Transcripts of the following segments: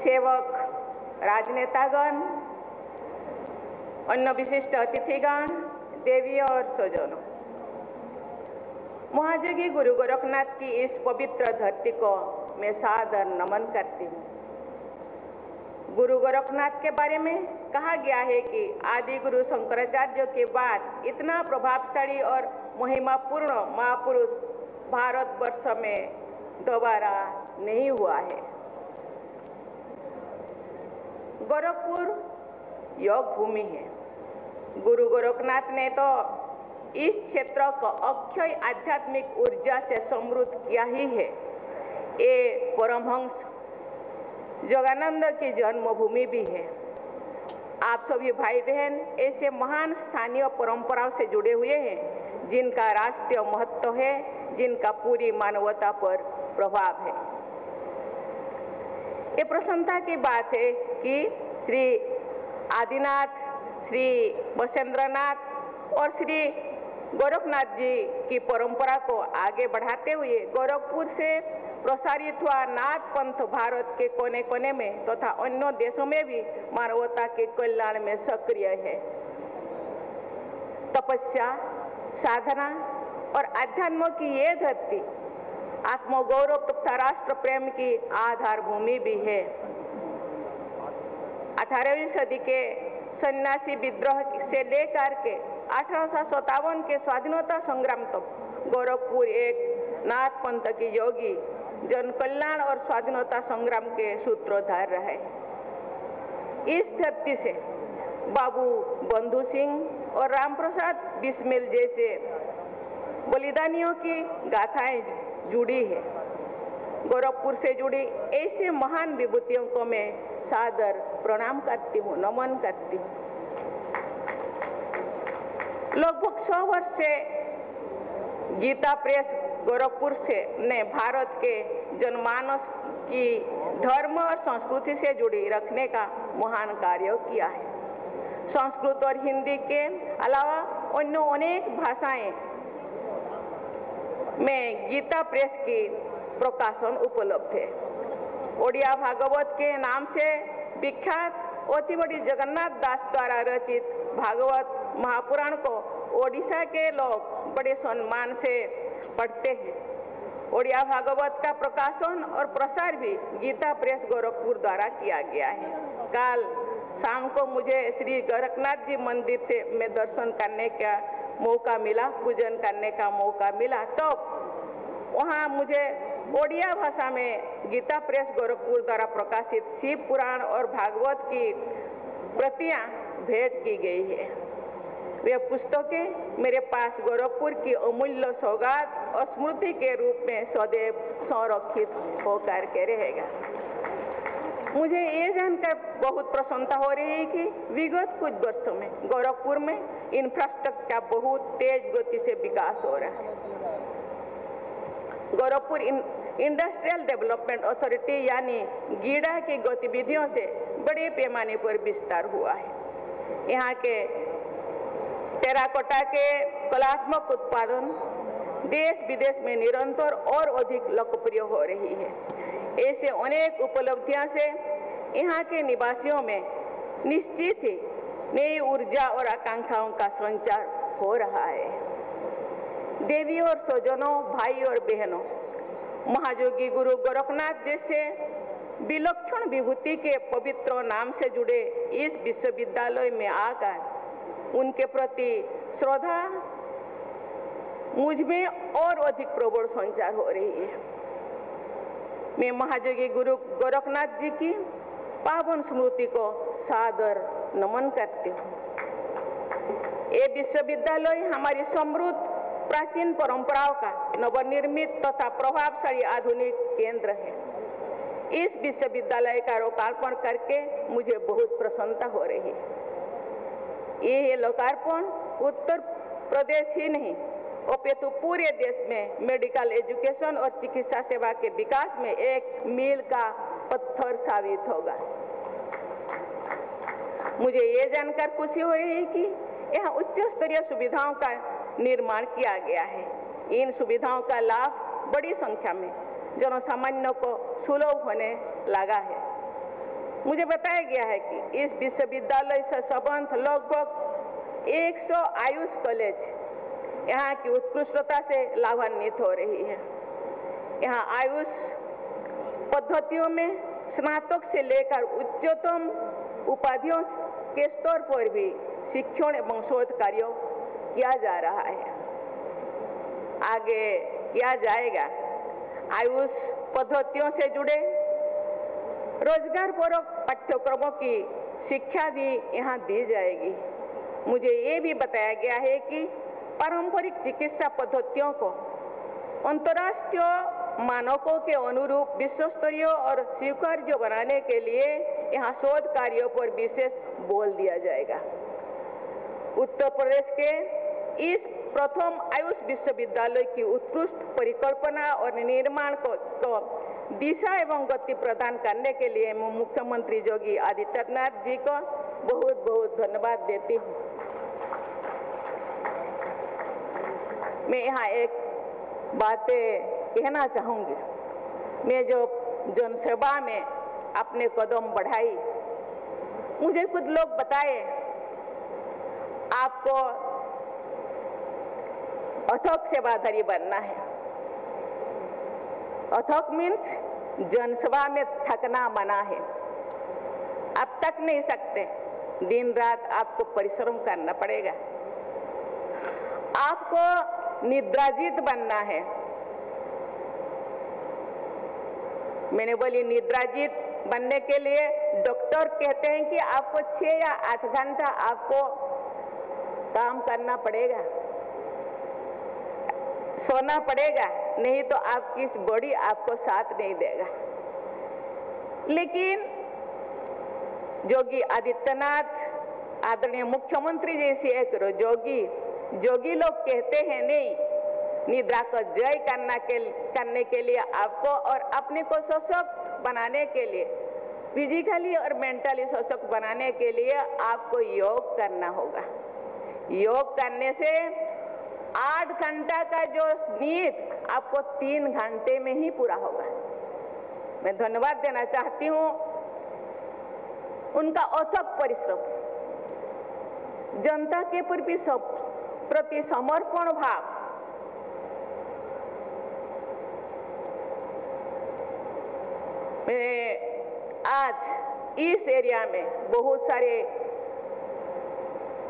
सेवक, राजनेतागण, अन्य विशिष्ट अतिथिगण, देवी और स्वजनों, महायोगी गुरु गोरखनाथ की इस पवित्र धरती को मैं सादर नमन करती हूँ। गुरु गोरखनाथ के बारे में कहा गया है कि आदि गुरु शंकराचार्य के बाद इतना प्रभावशाली और महिमापूर्ण महापुरुष भारतवर्ष में दोबारा नहीं हुआ है। गोरखपुर योग भूमि है। गुरु गोरखनाथ ने तो इस क्षेत्र को अक्षय आध्यात्मिक ऊर्जा से समृद्ध किया ही है। ये परमहंस योगानंद की जन्मभूमि भी है। आप सभी भाई बहन ऐसे महान स्थानीय परंपराओं से जुड़े हुए हैं जिनका राष्ट्रीय महत्व है, जिनका पूरी मानवता पर प्रभाव है। ये प्रसन्नता की बात है कि श्री आदिनाथ, श्री वसेंद्रनाथ और श्री गोरखनाथ जी की परंपरा को आगे बढ़ाते हुए गोरखपुर से प्रसारित हुआ नाथ पंथ भारत के कोने कोने में तथा अन्य देशों में भी मानवता के कल्याण में सक्रिय है। तपस्या, साधना और अध्यात्म की ये धरती आत्मगौरव तथा राष्ट्र प्रेम की आधार भूमि भी है। 18वीं सदी के सन्यासी विद्रोह से लेकर के 1857 के स्वाधीनता संग्राम तक गोरखपुर एक नाथ पंथ की योगी जन कल्याण और स्वाधीनता संग्राम के सूत्रधार रहे। इस धरती से बाबू बंधु सिंह और राम प्रसाद बिस्मिल जैसे बलिदानियों की गाथाएं जुड़ी है। गोरखपुर से जुड़ी ऐसे महान विभूतियों को मैं सादर प्रणाम करती हूँ, नमन करती हूँ। लगभग 100 वर्ष से गीता प्रेस गोरखपुर से ने भारत के जनमानस की धर्म और संस्कृति से जुड़ी रखने का महान कार्य किया है। संस्कृत और हिंदी के अलावा अन्य अनेक भाषाएं में गीता प्रेस की प्रकाशन उपलब्ध है। ओडिया भागवत के नाम से विख्यात अति बड़ी जगन्नाथ दास द्वारा रचित भागवत महापुराण को ओडिशा के लोग बड़े सम्मान से पढ़ते हैं। ओडिया भागवत का प्रकाशन और प्रसार भी गीता प्रेस गोरखपुर द्वारा किया गया है। कल शाम को मुझे श्री गोरखनाथ जी मंदिर से मैं दर्शन करने का मौका मिला, पूजन करने का मौका मिला, तो वहाँ मुझे ओडिया भाषा में गीता प्रेस गोरखपुर द्वारा प्रकाशित शिव पुराण और भागवत की प्रतियां भेंट की गई है। वे पुस्तकें मेरे पास गोरखपुर की अमूल्य सौगात और स्मृति के रूप में सदैव संरक्षित होकर के रहेगा। मुझे ये जानकर बहुत प्रसन्नता हो रही है कि विगत कुछ वर्षों में गोरखपुर में इंफ्रास्ट्रक्चर का बहुत तेज गति से विकास हो रहा है। गोरखपुर इंडस्ट्रियल डेवलपमेंट अथॉरिटी यानी गीडा की गतिविधियों से बड़े पैमाने पर विस्तार हुआ है। यहाँ के टेराकोटा के कलात्मक उत्पादन देश विदेश में निरंतर और अधिक लोकप्रिय हो रही है। ऐसे अनेक उपलब्धियां से यहाँ के निवासियों में निश्चित ही नई ऊर्जा और आकांक्षाओं का संचार हो रहा है। देवी और स्वजनों, भाई और बहनों, महायोगी गुरु गोरखनाथ जैसे विलक्षण विभूति के पवित्र नाम से जुड़े इस विश्वविद्यालय में आकर उनके प्रति श्रद्धा मुझ में और अधिक प्रबल संचार हो रही है। मैं महायोगी गुरु गोरखनाथ जी की पावन स्मृति को सादर नमन करती हूँ। ये विश्वविद्यालय हमारी समृद्ध प्राचीन परंपराओं का नवनिर्मित तथा प्रभावशाली आधुनिक केंद्र है। इस विश्वविद्यालय का लोकार्पण करके मुझे बहुत प्रसन्नता हो रही है। ये लोकार्पण उत्तर प्रदेश ही नहीं अपितु पूरे देश में मेडिकल एजुकेशन और चिकित्सा सेवा के विकास में एक मील का पत्थर साबित होगा। मुझे ये जानकर खुशी हो रही है कि यहाँ उच्च स्तरीय सुविधाओं का निर्माण किया गया है। इन सुविधाओं का लाभ बड़ी संख्या में जनसामान्य को सुलभ होने लगा है। मुझे बताया गया है कि इस विश्वविद्यालय से संबंध लगभग 100 आयुष कॉलेज यहाँ की उत्कृष्टता से लाभान्वित हो रही है। यहाँ आयुष पद्धतियों में स्नातक से लेकर उच्चतम उपाधियों के स्तर पर भी शिक्षण एवं शोध कार्य किया जा रहा है, आगे किया जाएगा। आयुष पद्धतियों से जुड़े रोजगारपूर्वक पाठ्यक्रमों की शिक्षा भी यहाँ दी जाएगी। मुझे ये भी बताया गया है कि पारंपरिक चिकित्सा पद्धतियों को अंतर्राष्ट्रीय मानकों के अनुरूप विश्वस्तरीय और स्वीकार्य बनाने के लिए यहाँ शोध कार्यों पर विशेष बल दिया जाएगा। उत्तर प्रदेश के इस प्रथम आयुष विश्वविद्यालय की उत्कृष्ट परिकल्पना और निर्माण को दिशा एवं गति प्रदान करने के लिए मैं मुख्यमंत्री योगी आदित्यनाथ जी को बहुत बहुत धन्यवाद देती हूँ। मैं यहाँ एक बात कहना चाहूँगी। मैं जो जनसेवा में अपने कदम बढ़ाई, मुझे कुछ लोग बताए आपको अथक सेवाधारी बनना है। अथक मीन्स जनसेवा में थकना मना है। आप थक नहीं सकते, दिन रात आपको परिश्रम करना पड़ेगा। आपको निद्राजीत बनना है। मैंने बोली निद्राजीत बनने के लिए डॉक्टर कहते हैं कि आपको 6 या 8 घंटा आपको काम करना पड़ेगा, सोना पड़ेगा, नहीं तो आपकी बॉडी आपको साथ नहीं देगा। लेकिन योगी आदित्यनाथ आदरणीय मुख्यमंत्री जैसे एक जोगी लोग कहते हैं नहीं, निद्रा को जय करने के लिए आपको और अपने को सशक्त बनाने के लिए, फिजिकली और मेंटली सशक्त बनाने के लिए आपको योग करना होगा। योग करने से 8 घंटा का जो नींद आपको 3 घंटे में ही पूरा होगा। मैं धन्यवाद देना चाहती हूँ उनका अथक परिश्रम, जनता के प्रति समर्पण भाव, मैं आज इस एरिया में बहुत सारे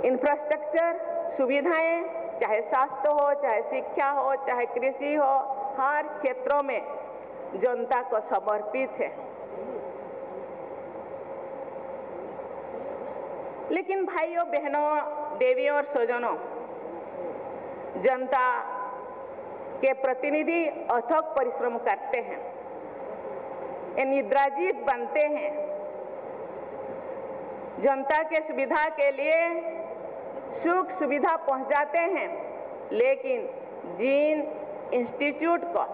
इंफ्रास्ट्रक्चर सुविधाएं, चाहे स्वास्थ्य हो, चाहे शिक्षा हो, चाहे कृषि हो, हर क्षेत्रों में जनता को समर्पित है। लेकिन भाइयों बहनों, देवियों और स्वजनों, जनता के प्रतिनिधि अथक परिश्रम करते हैं, निद्राजीत बनते हैं, जनता के सुविधा के लिए सुख सुविधा पहुंचाते हैं। लेकिन जिन इंस्टीट्यूट को,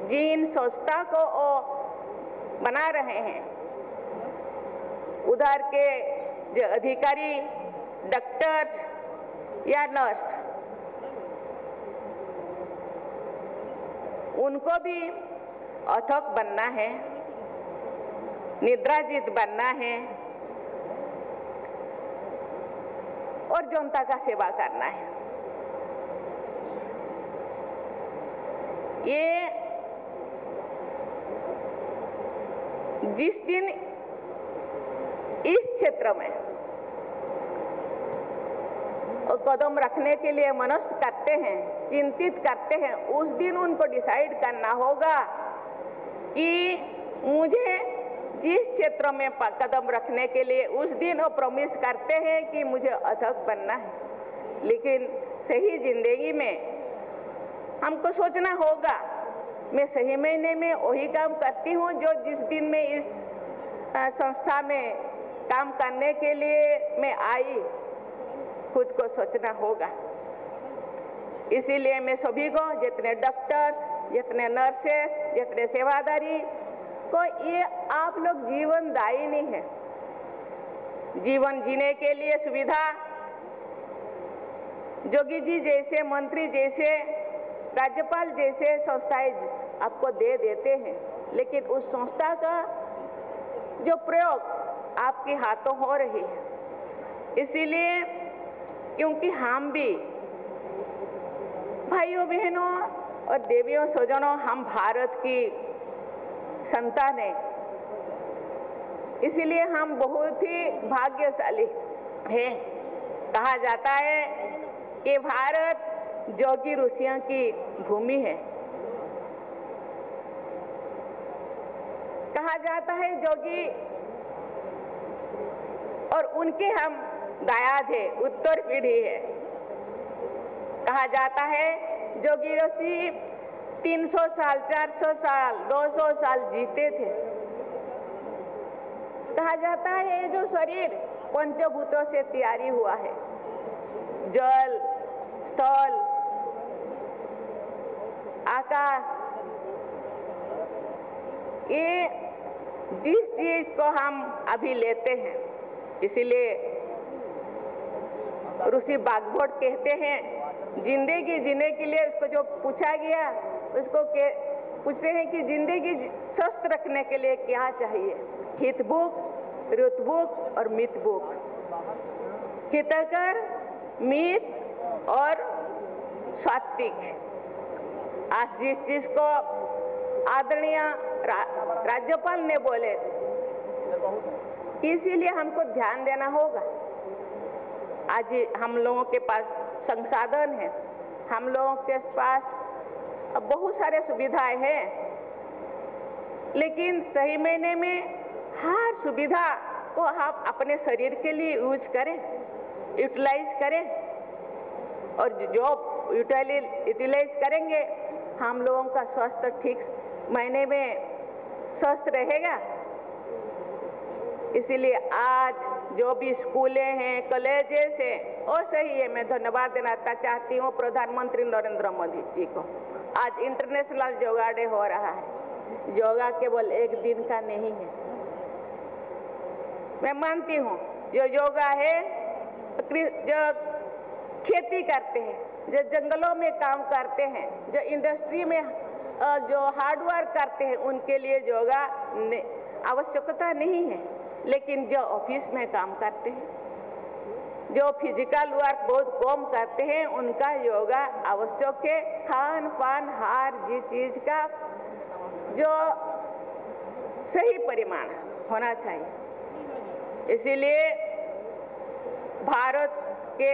जिन संस्था को बना रहे हैं, उधर के जो अधिकारी, डॉक्टर या नर्स, उनको भी अथक बनना है, निद्राजीत बनना है और जनता का सेवा करना है। ये जिस दिन इस क्षेत्र में कदम रखने के लिए मनस्थ करते हैं, चिंतित करते हैं, उस दिन उनको डिसाइड करना होगा कि मुझे जिस क्षेत्र में कदम रखने के लिए, उस दिन वो प्रॉमिस करते हैं कि मुझे अथक बनना है। लेकिन सही जिंदगी में हमको सोचना होगा, मैं सही महीने में वही काम करती हूँ जो जिस दिन मैं इस संस्था में काम करने के लिए मैं आई, खुद को सोचना होगा। इसीलिए मैं सभी को, जितने डॉक्टर्स, जितने नर्सेस, जितने सेवादारी को, ये आप लोग जीवनदायिनी है। जीवन जीने के लिए सुविधा जोगी जी जैसे, मंत्री जैसे, राज्यपाल जैसे संस्थाएं आपको दे देते हैं, लेकिन उस संस्था का जो प्रयोग आपके हाथों हो रही है, इसीलिए क्योंकि हम भी भाइयों बहनों और देवियों स्वजनों, हम भारत की संतान हैं, इसीलिए हम बहुत ही भाग्यशाली हैं। कहा जाता है कि भारत योगी ऋषियों की भूमि है। कहा जाता है योगी और उनके हम दायाद है, उत्तर पीढ़ी है। कहा जाता है योगी ऋषि 300 साल, 400 साल, 200 साल जीते थे। कहा जाता है ये जो शरीर पंचभूतों से तैयारी हुआ है, जल, स्थल, आकाश, ये जिस चीज को हम अभी लेते हैं, इसीलिए ऋषि बागभट कहते हैं जिंदगी जीने के लिए उसको जो पूछा गया, उसको पूछते हैं कि जिंदगी स्वस्थ रखने के लिए क्या चाहिए। हितभुक, ऋतभुक और मितभुक। हितकर, मित और सात्विक। आज जिस चीज को आदरणीय राज्यपाल ने बोले, इसीलिए हमको ध्यान देना होगा। आज हम लोगों के पास संसाधन है, हम लोगों के पास बहुत सारे सुविधाएं हैं, लेकिन सही मायने में हर सुविधा को हम अपने शरीर के लिए यूज करें, यूटिलाइज करें, और जो यूटिलाइज करेंगे हम लोगों का स्वास्थ्य ठीक महीने में स्वस्थ रहेगा। इसीलिए आज जो भी स्कूलें हैं, कॉलेजेस हैं, वो सही है। मैं धन्यवाद देना चाहती हूँ प्रधानमंत्री नरेंद्र मोदी जी को। आज इंटरनेशनल योगा डे हो रहा है। योगा केवल एक दिन का नहीं है। मैं मानती हूँ जो योगा है, जो खेती करते हैं, जो जंगलों में काम करते हैं, जो इंडस्ट्री में जो हार्डवर्क करते हैं, उनके लिए योगा आवश्यकता नहीं है। लेकिन जो ऑफिस में काम करते हैं, जो फिजिकल वर्क बहुत कम करते हैं, उनका योगा आवश्यक है। खान पान, हर चीज का जो सही परिमाण होना चाहिए। इसीलिए भारत के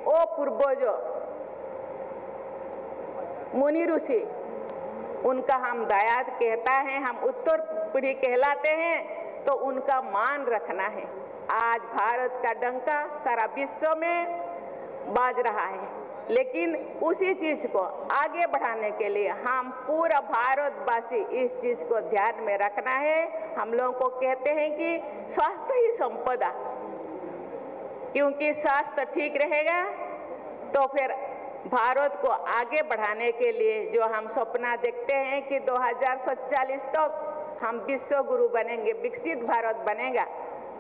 वो पूर्वजों मुनि ऋषि, उनका हम दायाद कहता है, हम उत्तर पीढ़ी कहलाते हैं, तो उनका मान रखना है। आज भारत का डंका सारा विश्व में बाज रहा है, लेकिन उसी चीज को आगे बढ़ाने के लिए हम पूरा भारतवासी इस चीज को ध्यान में रखना है। हम लोगों को कहते हैं कि स्वास्थ्य ही संपदा, क्योंकि स्वास्थ्य ठीक रहेगा तो फिर भारत को आगे बढ़ाने के लिए जो हम सपना देखते हैं कि 2047 तक हम विश्व गुरु बनेंगे, विकसित भारत बनेगा,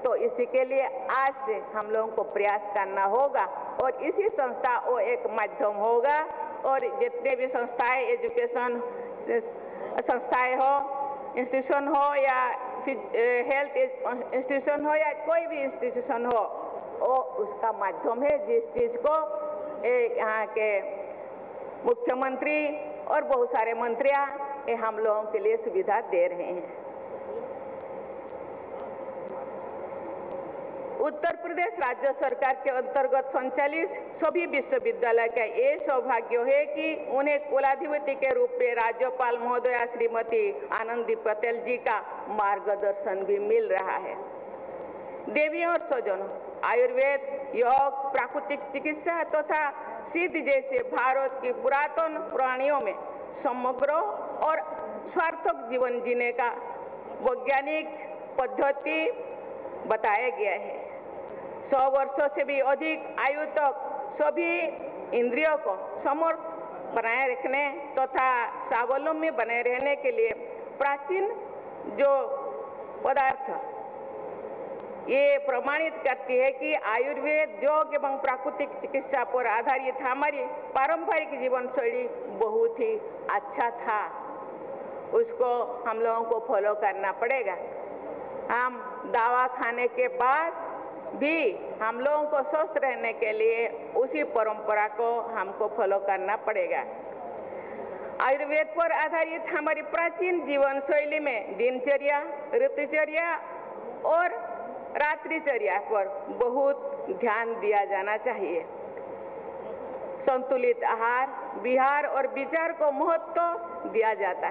तो इसी के लिए आज से हम लोगों को प्रयास करना होगा। और इसी संस्था वो एक माध्यम होगा, और जितने भी संस्थाएं, एजुकेशन संस्थाएं हो, इंस्टीट्यूशन हो, या हेल्थ इंस्टीट्यूशन हो, या कोई भी इंस्टीट्यूशन हो, वो उसका माध्यम है। जिस चीज को यहाँ के मुख्यमंत्री और बहुत सारे मंत्रियां ये हम लोगों के लिए सुविधा दे रहे हैं। उत्तर प्रदेश राज्य सरकार के अंतर्गत संचालित सभी विश्वविद्यालय का ये सौभाग्य है कि उन्हें कुलाधिपति के रूप में राज्यपाल महोदया श्रीमती आनंदी पटेल जी का मार्गदर्शन भी मिल रहा है। देवियों और स्वजनों, आयुर्वेद, योग, प्राकृतिक चिकित्सा तथा सिद्ध जैसे भारत की पुरातन प्राणियों में समग्र और सार्थक जीवन जीने का वैज्ञानिक पद्धति बताया गया है। 100 वर्षों से भी अधिक आयु तक सभी इंद्रियों को समर्थ बनाए रखने तथा स्वावलंबी बने रहने के लिए प्राचीन जो पदार्थ ये प्रमाणित करती है कि आयुर्वेद, योग एवं प्राकृतिक चिकित्सा पर आधारित हमारी पारंपरिक जीवन शैली बहुत ही अच्छा था। उसको हम लोगों को फॉलो करना पड़ेगा। हम दवा खाने के बाद भी हम लोगों को स्वस्थ रहने के लिए उसी परंपरा को हमको फॉलो करना पड़ेगा। आयुर्वेद पर आधारित हमारी प्राचीन जीवन शैली में दिनचर्या, ऋतुचर्या और रात्रिचर्या पर बहुत ध्यान दिया जाना चाहिए। संतुलित आहार, विहार और विचार को महत्व दिया जाता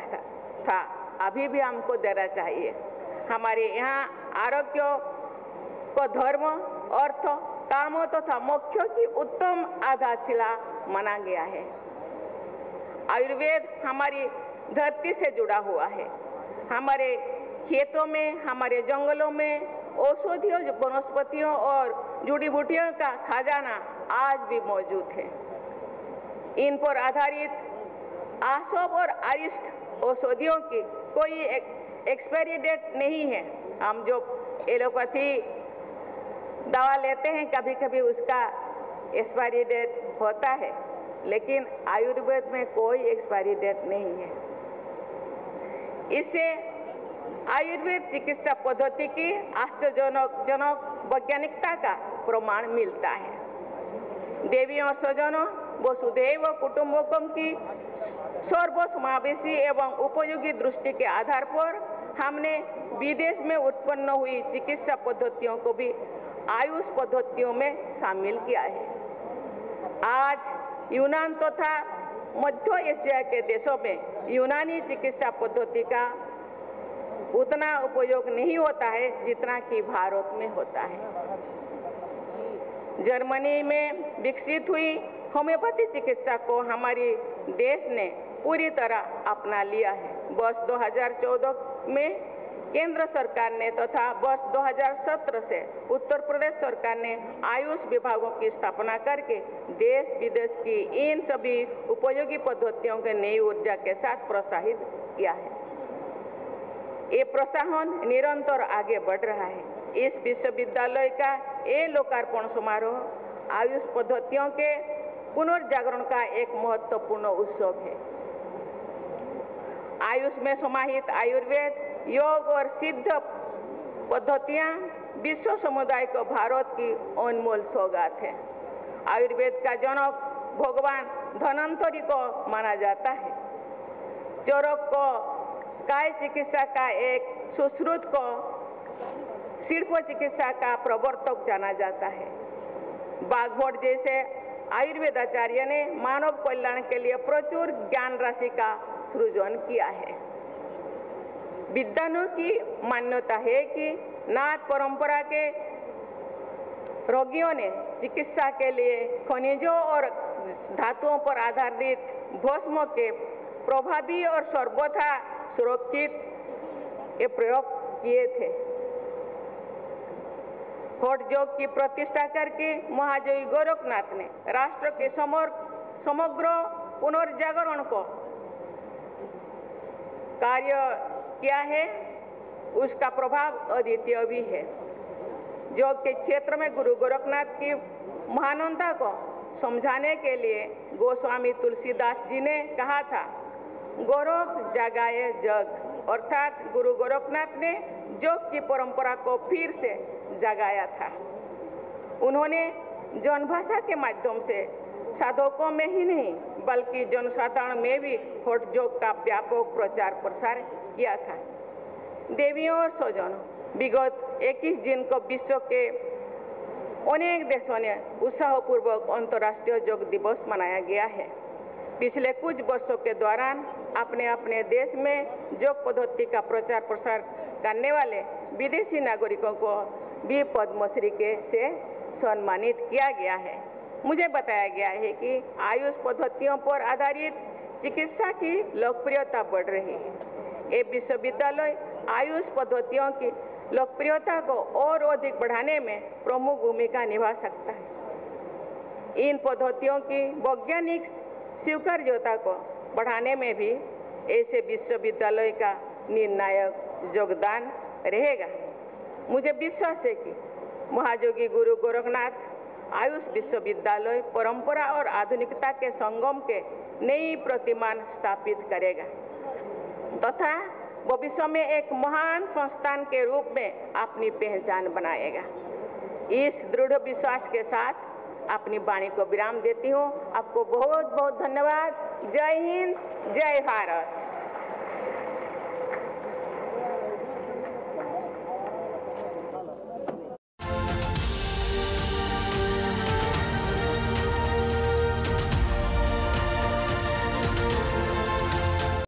था, अभी भी हमको देना चाहिए। हमारे यहाँ आरोग्य को धर्म, अर्थ, कामों तथा मोक्षों की उत्तम आधारशिला माना गया है। आयुर्वेद हमारी धरती से जुड़ा हुआ है। हमारे खेतों में, हमारे जंगलों में औषधियों, वनस्पतियों और जड़ी बूटियों का खजाना आज भी मौजूद है। इन पर आधारित आसोप और अरिष्ट औषधियों की कोई एक्सपायरी डेट नहीं है। हम जो एलोपैथी दवा लेते हैं, कभी कभी उसका एक्सपायरी डेट होता है, लेकिन आयुर्वेद में कोई एक्सपायरी डेट नहीं है। इससे आयुर्वेद चिकित्सा पद्धति की आश्चर्यजनक वैज्ञानिकता का प्रमाण मिलता है। देवी और स्वजनों, वसुधैव कुटुंबकम की सर्वसमावेशी एवं उपयोगी दृष्टि के आधार पर हमने विदेश में उत्पन्न हुई चिकित्सा पद्धतियों को भी आयुष पद्धतियों में शामिल किया है। आज यूनान तथा मध्य एशिया के देशों में यूनानी चिकित्सा पद्धति का उतना उपयोग नहीं होता है जितना कि भारत में होता है। जर्मनी में विकसित हुई होम्योपैथी चिकित्सा को हमारे देश ने पूरी तरह अपना लिया है। वर्ष 2014 में केंद्र सरकार ने तथा वर्ष 2017 से उत्तर प्रदेश सरकार ने आयुष विभागों की स्थापना करके देश विदेश की इन सभी उपयोगी पद्धतियों के नई ऊर्जा के साथ प्रोत्साहित किया है। ये प्रोत्साहन निरंतर आगे बढ़ रहा है। इस विश्वविद्यालय का ये लोकार्पण समारोह आयुष पद्धतियों के पुनर्जागरण का एक महत्वपूर्ण उत्सव है। आयुष में समाहित आयुर्वेद, योग और सिद्ध पद्धतियां विश्व समुदाय को भारत की अनमोल सौगात है। आयुर्वेद का जनक भगवान धन्वंतरि को माना जाता है। चरक को काय चिकित्सा का एक सुश्रुत को शिल्प चिकित्सा का प्रवर्तक जाना जाता है। बाघभट जैसे आयुर्वेदाचार्य ने मानव कल्याण के लिए प्रचुर ज्ञान राशि का सृजन किया है। विद्वानों की मान्यता है कि नाथ परंपरा के रोगियों ने चिकित्सा के लिए खनिजों और धातुओं पर आधारित भस्म के प्रभावी और सर्वथा सुरक्षित ये प्रयोग किए थे। हठ योग की प्रतिष्ठा करके महायोगी गोरखनाथ ने राष्ट्र के समग्र पुनर्जागरण को कार्य किया है। उसका प्रभाव अद्वितीय भी है। योग के क्षेत्र में गुरु गोरखनाथ की महानता को समझाने के लिए गोस्वामी तुलसीदास जी ने कहा था, गोरख जगाए जग, अर्थात गुरु गोरखनाथ ने योग की परंपरा को फिर से जगाया था। उन्होंने जनभाषा के माध्यम से साधकों में ही नहीं बल्कि जनसाधारण में भी हठ योग का व्यापक प्रचार प्रसार किया था। देवियों और स्वजनों, विगत 21 जून को विश्व के अनेक देशों ने उत्साहपूर्वक अंतर्राष्ट्रीय योग दिवस मनाया गया है। पिछले कुछ वर्षों के दौरान अपने अपने देश में योग पद्धति का प्रचार प्रसार करने वाले विदेशी नागरिकों को भी पद्मश्री से सम्मानित किया गया है। मुझे बताया गया है कि आयुष पद्धतियों पर आधारित चिकित्सा की लोकप्रियता बढ़ रही है। ये विश्वविद्यालय आयुष पद्धतियों की लोकप्रियता को और अधिक बढ़ाने में प्रमुख भूमिका निभा सकता है। इन पद्धतियों की वैज्ञानिक स्वीकार्यता को बढ़ाने में भी ऐसे विश्वविद्यालय का निर्णायक योगदान रहेगा। मुझे विश्वास है कि महायोगी गुरु गोरखनाथ आयुष विश्वविद्यालय परंपरा और आधुनिकता के संगम के नई प्रतिमान स्थापित करेगा तथा भविष्य में एक महान संस्थान के रूप में अपनी पहचान बनाएगा। इस दृढ़ विश्वास के साथ अपनी वाणी को विराम देती हूँ। आपको बहुत बहुत धन्यवाद। जय हिंद, जय भारत।